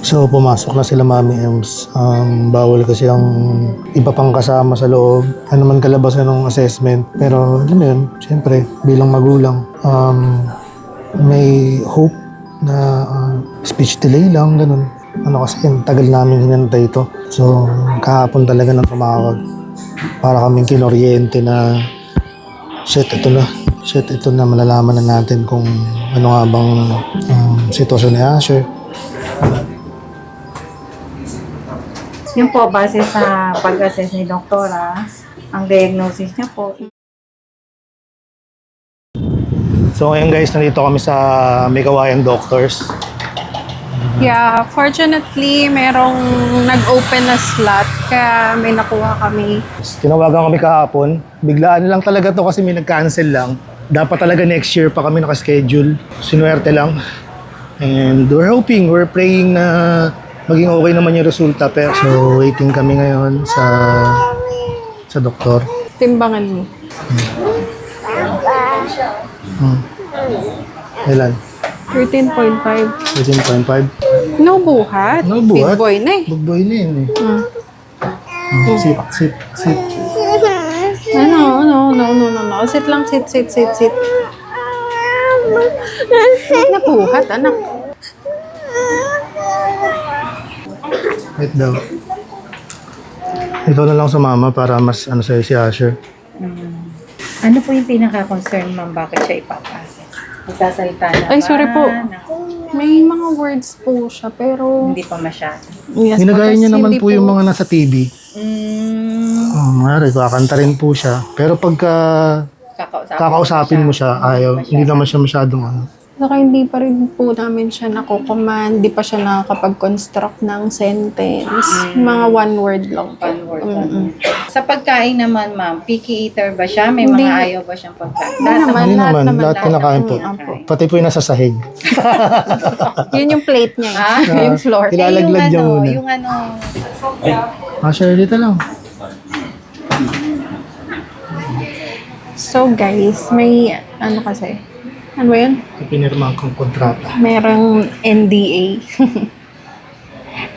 So, pumasok na sila Mami Ems. Bawal kasi ang iba pang kasama sa loob. Ano man kalabasan ng assessment. Pero, yun yun, siyempre, bilang magulang, may hope na speech delay lang, ganun. Ano kasi, tagal namin hinantay ito. So, kahapon talaga nang tumawag. Para kaming kinoryente na, shit, ito na. Shit, ito na, malalaman na natin kung ano nga bang sitwasyon ni Asher. Yun po, base sa pag-assess ni Doktora, ang diagnosis niya po. So ngayon guys, nandito kami sa May Kawayan Doctors. Yeah, fortunately, merong nag-open na slot kaya may nakuha kami. Tinawagan kami kahapon. Biglaan lang talaga to kasi may nag-cancel lang. Dapat talaga next year pa kami nakaschedule. Sinuwerte lang. And we're praying na maging okay naman yung resulta. Pero so waiting kami ngayon sa doktor. Timbangan mo. Ilan? 13.5. 13.5. No buhat. No buhat. Big boy na eh. Big boy na yun eh. Sit. No. Sit lang, sit. Huwag na buhat, anak. Wait daw. Ito na lang sa mama para mas sa'yo si Asher. Ano po yung pinaka-concern, ma'am? Bakit siya ipapasok? Magsasalita na Ay, sorry po. Na, May mga words po siya, pero... hindi pa masyado. Yes, Ginagaya niya kasi naman hindi po yung mga nasa TV. Mari, kakanta rin po siya. Pero pagka kakausapin mo siya, ayaw, hindi naman siya masyadong ano. Saka hindi pa rin po namin siya nakukuman, hindi pa siya nakakapag-construct ng sentence. Mga one word lang po. One word lang. Sa pagkain naman, ma'am, picky eater ba siya? May Hindi. mga ayaw ba siyang pagkain? Hindi naman. Hindi lahat naman, naman, lahat kinakain po. Opo. Pati po yung nasa sahig. Yun yung plate niya. Ah, yung floor. Kilalaglag niya muna. Yung ano, Asher, dito lang. So guys, may ano kasi, ano ba yun? Pinirmahan kong kontrata. Merong NDA.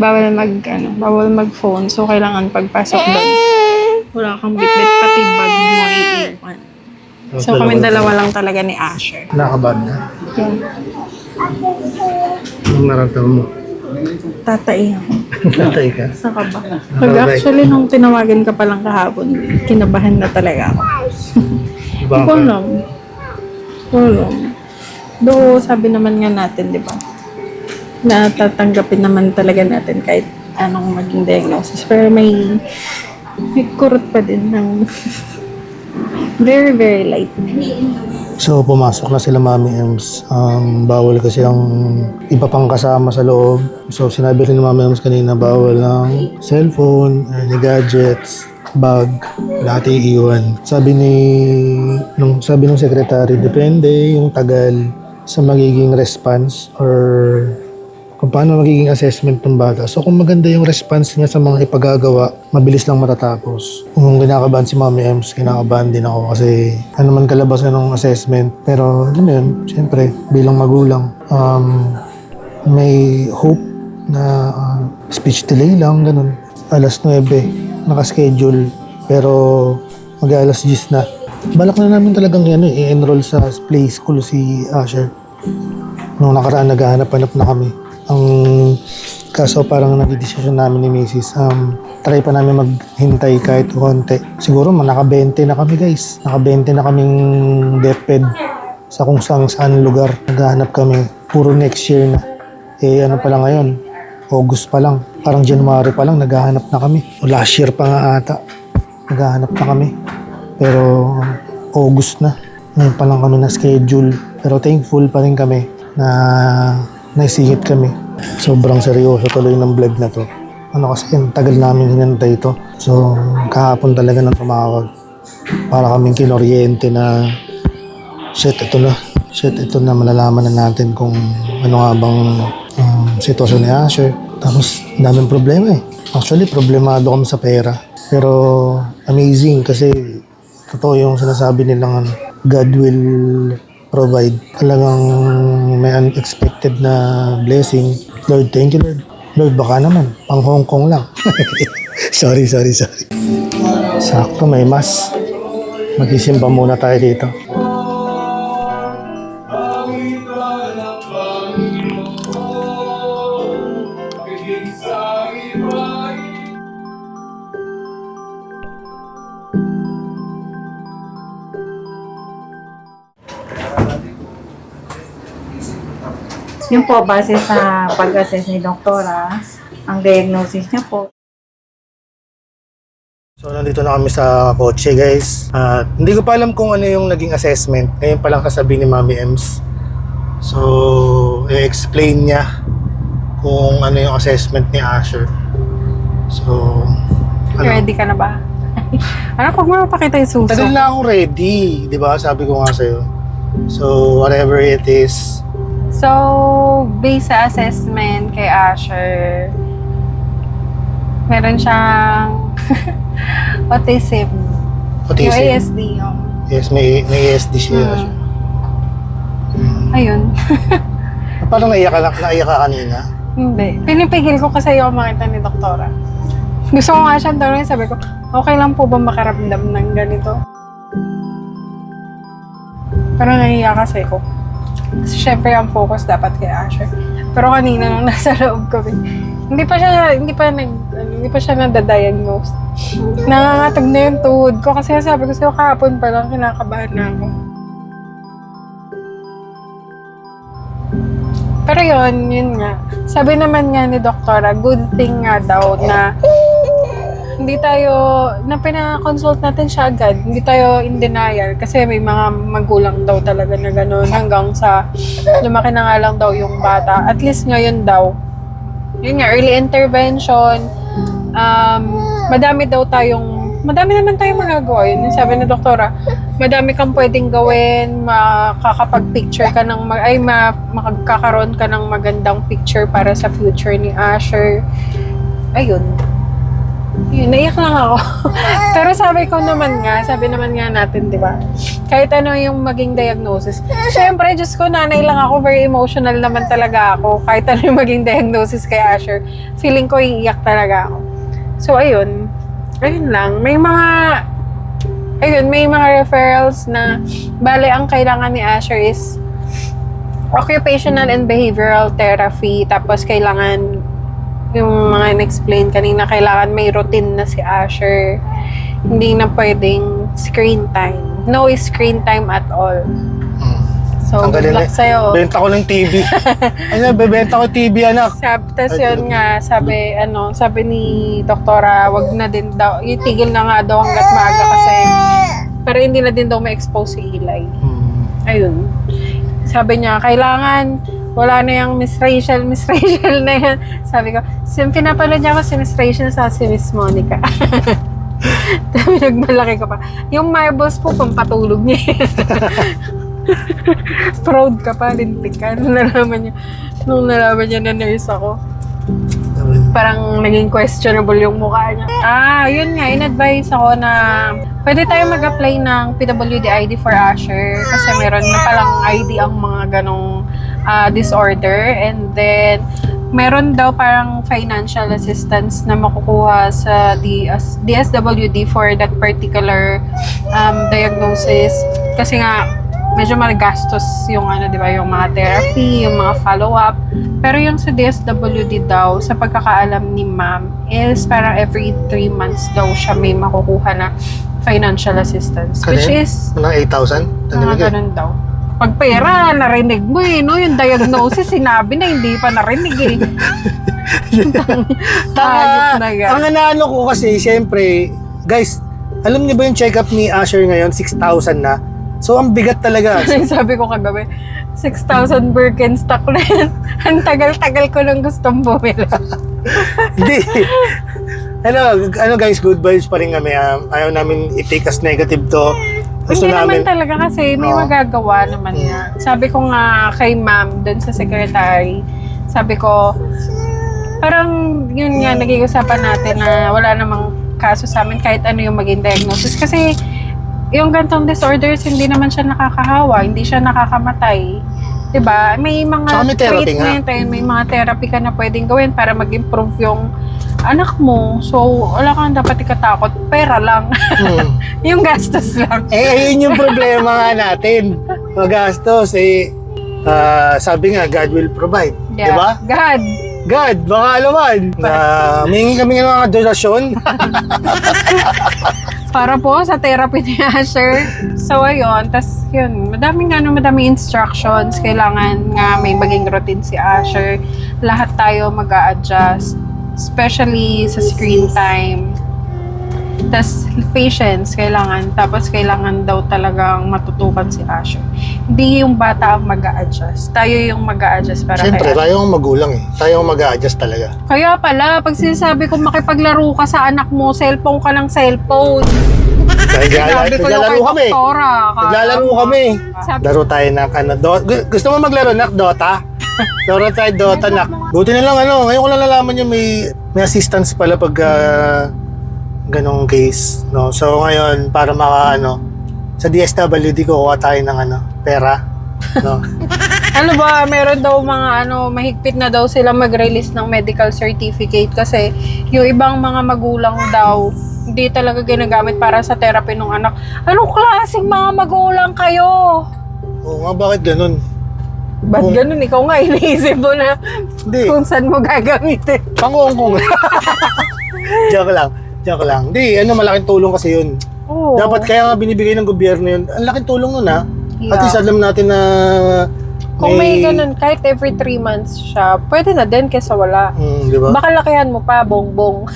bawal mag-phone. So kailangan pagpasok doon, wala kang bitbit, pati bag mo iiwan. So kami dalawa lang talaga ni Asher. Nakabad na. Yan. Anong naramdaman mo? Tatay. Natay ka? Sa ka ba? Actually, nung tinawagan ka palang kahapon, kinabahan na talaga ako. Hindi ko alam. Though, sabi naman nga natin, di ba? Na tatanggapin naman talaga natin kahit anong maging diagnosis. Pero may kurot pa din ng very, very light. So, pumasok na sila Mami Ems. Bawal kasi ang iba pang kasama sa loob. So, sinabi rin ni Mami Ems kanina, bawal ang cellphone, any gadgets, bag, lahat iiwan. Sabi nung secretary, depende yung tagal sa magiging response or kung paano magiging assessment ng bata. So kung maganda yung response niya sa mga ipagagawa, mabilis lang matatapos. Kung kinakabahan si Mami Ems, kinakabahan din ako kasi ano man kalabasan ng assessment. Pero yun, siyempre, bilang magulang, may hope na speech delay lang, ganun. Alas 9, nakaschedule, pero mag-alas 10 na. Balak na namin talagang i-enroll sa play school si Asher. Nung nakaraan, naghahanap-hanap na kami. Ang kaso parang nag-decision namin ni Mrs. Try pa namin maghintay kahit konti. Siguro naka-20 na kami guys. Naka-20 na kaming DepEd sa kung saan lugar. Naghahanap kami. Puro next year na. Ano pa lang ngayon? August pa lang. Parang January pa lang naghahanap na kami. O last year pa nga ata. Naghahanap na kami. Pero August na. Ngayon pa lang kami na schedule. Pero thankful pa rin kami na naisingit kami. Sobrang seryoso tuloy ng vlog na to. Ano kasi tagal namin hinantay ito. So kahapon talaga nang tumawag. Para kaming kinoryente na shit, ito na, malalaman na natin kung ano nga bang sitwasyon ni Asher. Tapos daming problema eh. Actually problemado kami sa pera. Pero amazing kasi totoo yung sinasabi nilang God will provide. Talagang may unexpected na blessing. Lord, thank you, Lord. Lord, baka naman, pang Hong Kong lang. sorry. Sakto, may mas. Magsisimba muna tayo dito. Yun po, base sa pag-assess ni doktora, ang diagnosis niya po. So, nandito na kami sa kotse, guys. At hindi ko pa alam kung ano yung naging assessment. Ngayon pa lang kasabi ni Mami Ems. So, i-explain niya kung ano yung assessment ni Asher. So, ano? Ready ka na ba? Ano, huwag mo mapakita yung suso. Tagal na akong ready, di ba? Sabi ko nga sa'yo. So, whatever it is. So, based sa assessment kay Asher, meron siyang autism. Autism? Yung ASD. Yung... Yes, may ASD siya. Ayun. Parang naiyak ka kanina. Hindi. Pinipigil ko kasi yung makita ni doktora. Gusto ko nga siyang tanongin, sabi ko, okay lang po ba makaramdam ng ganito? Parang naiiyak kasi ko. Kasi syempre ang focus dapat kay Asher. Pero kanina nung nasa loob kami, hindi pa siya nadadiagnose. Nangangatog na yung tuhod ko kasi sabi ko sa'yo kahapon pa lang kinakabahan na ako. Pero yun nga. Sabi naman nga ni doktora, good thing nga daw na hindi tayo, na pinaka-consult natin siya agad, hindi tayo in denial kasi may mga magulang daw talaga na gano'n hanggang sa lumaki na nga lang daw yung bata. At least ngayon daw, yun nga, early intervention, madami naman tayong magagawa. Yun yung sabi ni doktora, madami kang pwedeng gawin, makakapag-picture ka ng, makakakaroon ka ng magandang picture para sa future ni Asher. Ayun. Yun, naiyak lang ako. Pero sabi naman nga natin, di ba? Kahit ano yung maging diagnosis. Siyempre, Diyos ko, nanay lang ako, very emotional naman talaga ako. Kahit ano yung maging diagnosis kay Asher, feeling ko iiyak talaga ako. So, ayun lang. May mga referrals na, bale, ang kailangan ni Asher is occupational and behavioral therapy, tapos kailangan yung mga in-explain kanina, kailangan may routine na si Asher. Hindi na pwedeng screen time. No screen time at all. So, good luck sa'yo. Benta ko ng TV. Bebenta ko TV, anak. Tapos yun nga, sabi ni doktora, wag na din daw, itigil na nga daw hanggat maaga kasi para hindi na din daw ma-expose si Eli. Ayun. Sabi niya, kailangan wala na yung Miss Rachel na yan. Sabi ko, pinapanood niya ako si Miss Rachel sa si Miss Monica. Nagmalaki ka pa. Yung marbles po, pampatulog niya. Proud ka pa, lintik ka. Nung nalaman niya na nurse ako. Parang naging questionable yung mukha niya. Yun nga, in-advise ako na pwede tayo mag-apply ng PWD ID for Asher kasi meron na palang ID ang mga ganong disorder, and then meron daw parang financial assistance na makukuha sa DSWD for that particular diagnosis kasi nga medyo magastos yung di ba, yung mga therapy, yung mga follow-up. Pero yung sa DSWD daw, sa pagkakaalam ni ma'am, is parang every 3 months daw siya may makukuha na financial assistance. Which is Mga 8,000? mga ganun daw. Pag pera, narinig mo no? Yung diagnosis, sinabi na, hindi pa narinig Hayop na yan. Ang inaano ko kasi, syempre, guys, alam niyo ba yung check-up ni Asher ngayon, 6,000 na? So, ang bigat talaga. Sabi ko kagabi, 6,000 Birkenstock na yan. Ang tagal-tagal ko lang gustong bumili. Hindi. Guys, good vibes pa rin kami. Ayaw namin i-take as negative to. Hindi naman talaga kasi may magagawa naman nga. Sabi ko nga kay ma'am dun sa secretary, sabi ko, parang yun nga, nag-iusapan natin na wala namang kaso sa amin kahit ano yung maging diagnosis. Kasi yung gantong disorders, hindi naman siya nakakahawa, hindi siya nakakamatay. 'Di ba? May mga Tsaka may therapy treatment, may mga therapy ka na pwedeng gawin para mag-improve yung anak mo. So, wala kang dapat ikatakot. Pera lang. Yung gastos lang. Ayun yung problema nga natin. Magastos, sabi nga, God will provide. Yeah. Di ba? God, baka naman. Mingi kami ng mga donasyon. Para po sa therapy ni Asher. So, ayun. Tapos, yun. Madaming instructions. Kailangan nga may maging routine si Asher. Lahat tayo mag-a-adjust. Especially sa screen time. Tapos, patience kailangan. Tapos, kailangan daw talagang matutukan si Asher. Hindi yung bata ang mag-a-adjust. Tayo yung mag-a-adjust para Siyempre, kay Asher. tayo ang magulang eh. Tayo ang mag-a-adjust talaga. Kaya pala, pag sinasabi ko makipaglaro ka sa anak mo, cellphone ka ng cellphone. Sabi ko yung kay Naglalaro kami. doktora. Naglalaro kami. Sabi- Laro tayo ng gusto mo maglaro ng Dota? Laro tayo Dota nak. Buti na lang ngayon ko lang nalaman yung may assistance pala pag ganong case, no. So ngayon para sa DSWD kukuha tayo ng pera, no. Ano ba, meron daw mga mahigpit na daw sila mag-release ng medical certificate kasi yung ibang mga magulang daw hindi talaga ginagamit para sa therapy ng anak. Anong klaseng mga magulang kayo? Oo nga, bakit ganun? Ba't ganun? Ikaw nga iniisip mo na Hindi, kung saan mo gagamitin. pangungkong. Joke lang. Hindi, malaking tulong kasi yun. Oo. Dapat kaya nga binibigay ng gobyerno yun. Ang laking tulong nun At Yeah. least alam natin na Kung may ganun, kahit every 3 months siya, pwede na din kesa wala. Di ba? Baka lakihan mo pa, bongbong.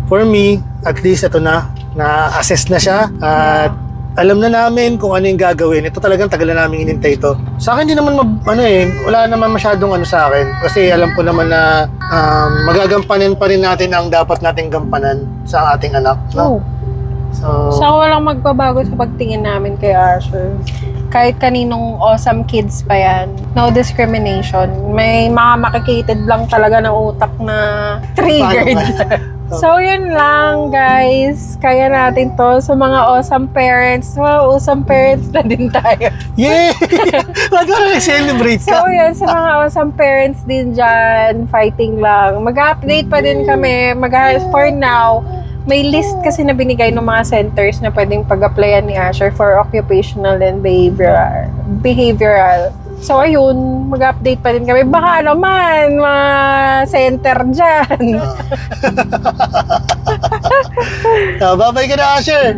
For me, at least ito na-assess na siya at alam na namin kung ano yung gagawin. Ito talagang tagal na namin inintay ito. Sa akin, di naman, wala naman masyadong sa akin. Kasi alam ko naman na magagampanan pa rin natin ang dapat nating gampanan sa ating anak. No? Oh. So, Saka walang magbabago sa pagtingin namin kay Asher. Kahit kaninong awesome kids pa yan. No discrimination. May mga makikated lang talaga ng utak na triggered. So, yun lang, guys. Kaya natin to sa mga awesome parents. Well, awesome parents na din tayo. yay! Ba't ka nag-celebrate So, ka? yan, sa mga awesome parents din dyan, fighting lang. Mag-update pa din kami. For now, may list kasi na binigay ng mga centers na pwedeng pag-applyan ni Asher for occupational and behavioral. So, ayun, mag-update pa din kami. Baka naman, mga center dyan. Bye-bye ka na, Asher!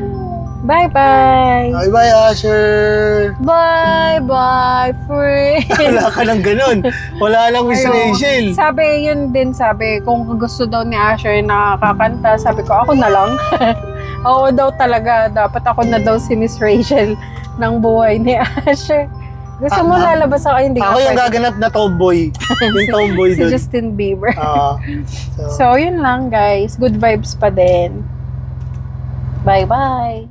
Bye-bye! Bye-bye, Asher! Bye-bye, friend! Wala ka ng ganun. Wala lang Miss Rachel. Sabi, kung gusto daw ni Asher na kakanta, sabi ko, ako na lang. Oo daw talaga, dapat ako na daw si Miss Rachel ng buhay ni Asher. Gusto mo lalabas ako? Hindi Ako yung gaganap na tomboy. Yung tomboy Si doon. Justin Bieber. So, So, yun lang guys. Good vibes pa din. Bye-bye!